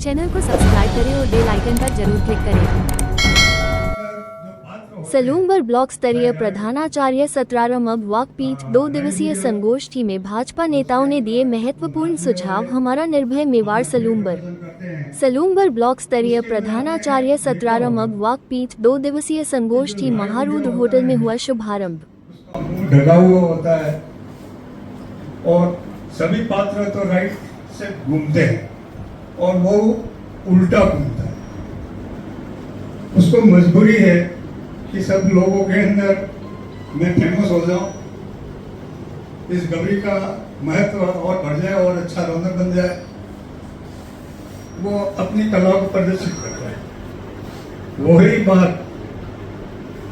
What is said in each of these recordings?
Channel को subscribe करें और बेल आइकन पर जरूर क्लिक करें। सलूंबर ब्लॉक स्तरीय प्रधानाचार्य सत्रारम अब वाकपीठ 2 दिवसीय संगोष्ठी में भाजपा नेताओं ने दिए महत्वपूर्ण सुझाव। हमारा निर्भय मेवाड़ सलूंबर ब्लॉक स्तरीय प्रधानाचार्य सत्रारम अब वाकपीठ 2 दिवसीय संगोष्ठी महारूद्र होटल में हुआ शुभारंभ। ढला हुआ होता है और सभी पात्र तो राइट से घूमते हैं और वो उल्टा घूमता है। उसको मजबूरी है कि सब लोगों के अंदर मैं फेमस हो जाऊं, इस गबरी का महत्व और बढ़ जाए और अच्छा रौनक बन जाए। वो अपनी कला को प्रदर्शित करता है। वही बात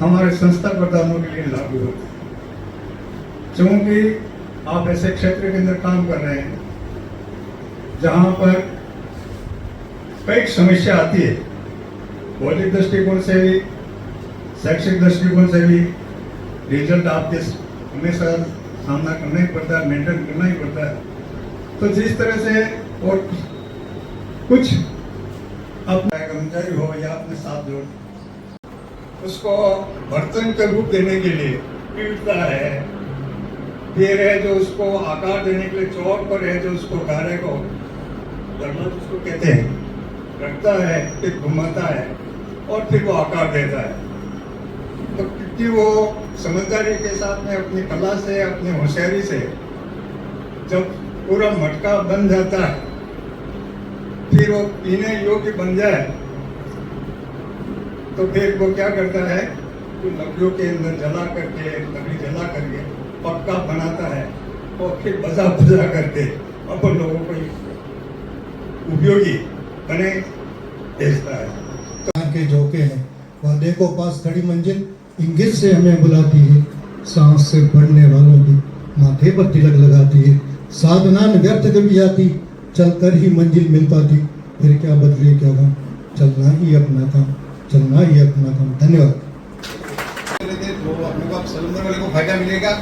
हमारे संस्था प्रधानों के लिए लागू होती है, क्योंकि आप ऐसे क्षेत्र के अंदर काम कर रहे हैं जहां पर कई समस्या आती है, बौद्धिक दृष्टिकोण से भी, शैक्षिक दृष्टिकोण से भी। रिजल्ट आपके हमेशा सामना करना ही पड़ता है, मेंटेन करना ही पड़ता है। तो जिस तरह से और कुछ अपना कर्मचारी हो या अपने साथ जोड़, उसको बर्तन का रूप देने के लिए पीटता है, फिर है जो उसको आकार देने के लिए चौक पर है जो उसको कार्य को उसको कहते हैं, रखता है, फिर घुमाता है और फिर वो आकार देता है। तो क्योंकि वो समझदारी के साथ में अपनी कला से, अपनी होशियारी से जब पूरा मटका बन जाता है, फिर वो पीने योग्य बन जाए, तो फिर वो क्या करता है, तो लकड़ियों के अंदर जला करके, लकड़ी जला करके पक्का बनाता है और फिर बजा बजा करके अपन लोगों को उपयोगी बने भेजता है। के झोंके हैं, वादे को पास खड़ी मंजिल इंगित से हमें बुलाती है, सांस से बढ़ने वालों की माथे पर तिलक लगाती है। साधना व्यर्थ कभी जाती, चलकर ही मंजिल मिल पाती, फिर क्या बदले क्या गम, चलना ही अपना काम, चलना ही अपना काम। धन्यवाद। तो अपने को सलूंबर वाले को फायदा मिलेगा,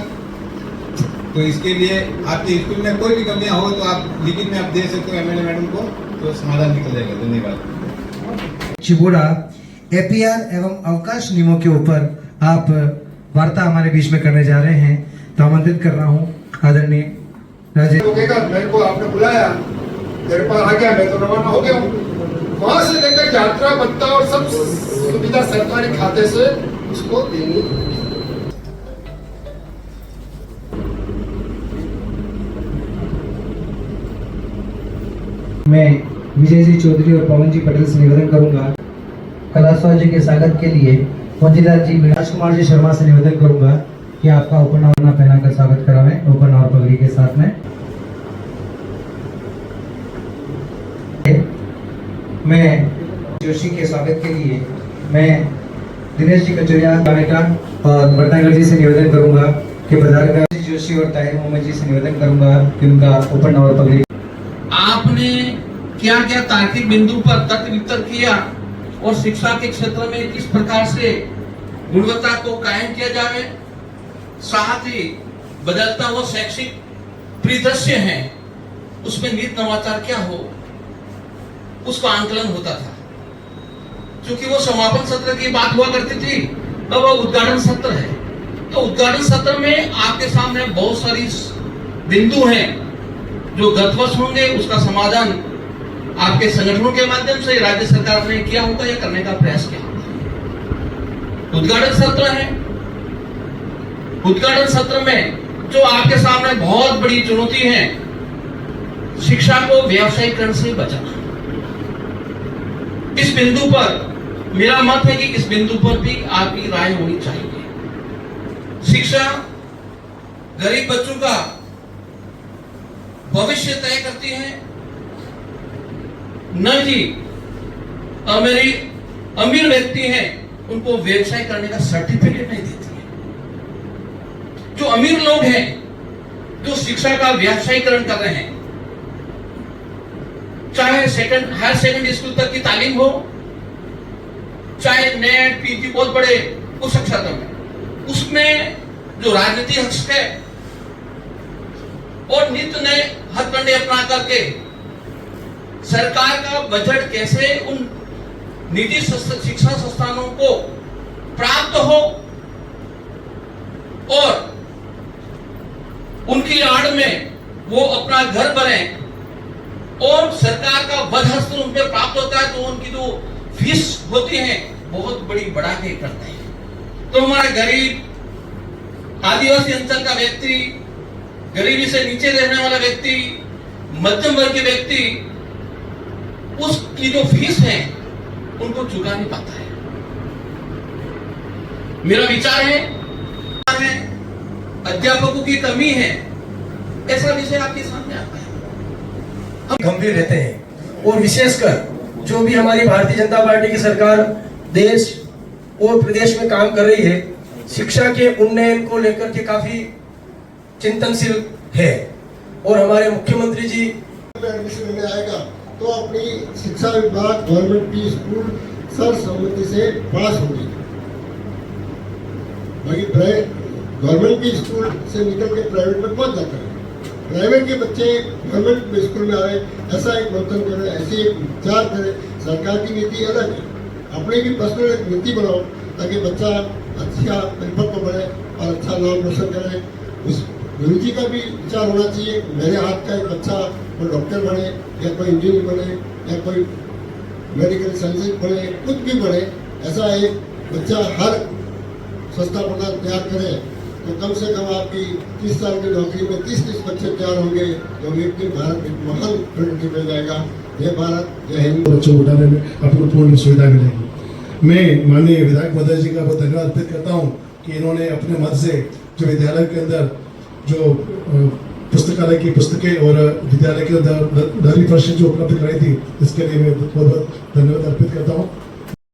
तो इसके लिए आपके स्कूल में कोई भी कमियां हो तो आप लिखित में आप दे सकते हो एमएलए मैडम को, तो समाधान निकल जाएगा। धन्यवाद। चिबोड़ा एपीआर एवं अवकाश नियमों के ऊपर आप वार्ता हमारे बीच में करने जा रहे हैं, तो आमंत्रित कर रहा हूँ आदरणीय राजेश। मेरे को आपने बुलाया, मेरे पास आ गया, मैं तो रवाना हो गया हूँ। वहां से लेकर यात्रा भत्ता और सब सुविधा सरकारी खाते से उसको देनी। मैं विजय जी चौधरी और पवन जी पटेल से निवेदन करूंगा, कलास्वाद जी के स्वागत के लिए मोतीलाल जी, राजकुमार जी शर्मा से निवेदन करूंगा कि आपका उपनावरना पहनाकर स्वागत करावें ओपन और पगड़ी के साथ में। मैं जोशी के स्वागत के लिए मैं दिनेश जी कचोरिया और भटनागर जी से निवेदन करूंगा कि पधारकर जोशी और ताहिर मोहम्मद जी से निवेदन करूंगा कि उनका ओपन और पगड़ी। आपने क्या क्या तार्किक बिंदु पर तर्क वितर्क किया और शिक्षा के क्षेत्र में किस प्रकार से गुणवत्ता को कायम किया जाए, साथ ही बदलता हुआ शैक्षिक परिदृश्य है उसमें नीति नवाचार क्या हो, उसका आंकलन होता था। क्योंकि वो समापन सत्र की बात हुआ करती थी, अब वो उद्घाटन सत्र है, तो उद्घाटन सत्र में आपके सामने बहुत सारी बिंदु हैं जो गतवश होंगे, उसका समाधान आपके संगठनों के माध्यम से राज्य सरकार ने किया होगा या करने का प्रयास किया होगा। उद्घाटन सत्र है, उद्घाटन सत्र में जो आपके सामने बहुत बड़ी चुनौती है, शिक्षा को व्यावसायीकरण से बचाना। इस बिंदु पर मेरा मत है कि इस बिंदु पर भी आपकी राय होनी चाहिए। शिक्षा गरीब बच्चों का भविष्य तय करती है, न कि अमीर व्यक्ति हैं उनको व्यवसाय करने का सर्टिफिकेट नहीं देती है। जो अमीर लोग हैं जो शिक्षा का व्यवसायीकरण कर रहे हैं, चाहे हायर सेकेंडरी स्कूल तक की तालीम हो, चाहे नेट पीजी बहुत बड़े उस क्षेत्र में, उसमें जो राजनीति हस्त है और नित्य नए हथकंडे अपना करके सरकार का बजट कैसे उन निजी शिक्षा संस्थानों को प्राप्त हो और उनकी आड़ में वो अपना घर बने और सरकार का वध हस्त उन पे प्राप्त होता है तो उनकी जो फीस होती है बहुत बड़ी बढ़ा के करते हैं। तो हमारा गरीब आदिवासी अंचल का व्यक्ति, गरीबी से नीचे रहने वाला व्यक्ति, मध्यम वर्ग के व्यक्ति उसकी जो फीस है उनको चुका नहीं पाता है। मेरा विचार है अध्यापकों की कमी है, ऐसा विषय आपके सामने आता है। हम गंभीर रहते हैं और विशेषकर जो भी हमारी भारतीय जनता पार्टी की सरकार देश और प्रदेश में काम कर रही है, शिक्षा के उन्नयन को लेकर के काफी चिंतनशील है और हमारे मुख्यमंत्री जी एडमिशन लेने आएगा तो अपनी शिक्षा विभाग गवर्नमेंट की स्कूल सर्वसम्मति से पास होगी। बाकी गवर्नमेंट की स्कूल से निकल के प्राइवेट में पहुंच जाता है। प्राइवेट के बच्चे गवर्नमेंट स्कूल में आए, ऐसा एक मंथन करें, ऐसी एक विचार करें। सरकार की नीति अलग है, अपनी भी पर्सनल नीति बनाओ ताकि बच्चा अच्छा परिपक्व बने और अच्छा नाम रोशन करे। उस गुरु जी का भी विचार होना चाहिए, मेरे हाथ का एक बच्चा कोई डॉक्टर बने या कोई इंजीनियर बने या कोई मेडिकल साइंस बने, कुछ भी बने, ऐसा एक बच्चा हर संस्था प्रधान तैयार करे तो कम से कम आपकी 30 साल की नौकरी में 30 बच्चे तैयार होंगे तो एक दिन भारत एक महान कंट्री बन जाएगा। जय भारत, जय हिंद। बच्चों को उठाने में आपको पूर्ण सुविधा मिलेगी। मैं माननीय विधायक महोदय जी का बहुत धन्यवाद अर्पित करता हूँ कि इन्होंने अपने मत से जो विद्यालय के अंदर जो पुस्तकालय की पुस्तकें और विद्यालय के अंदर 10वीं जो उपलब्ध कराई थी, इसके लिए मैं बहुत बहुत धन्यवाद अर्पित करता हूँ।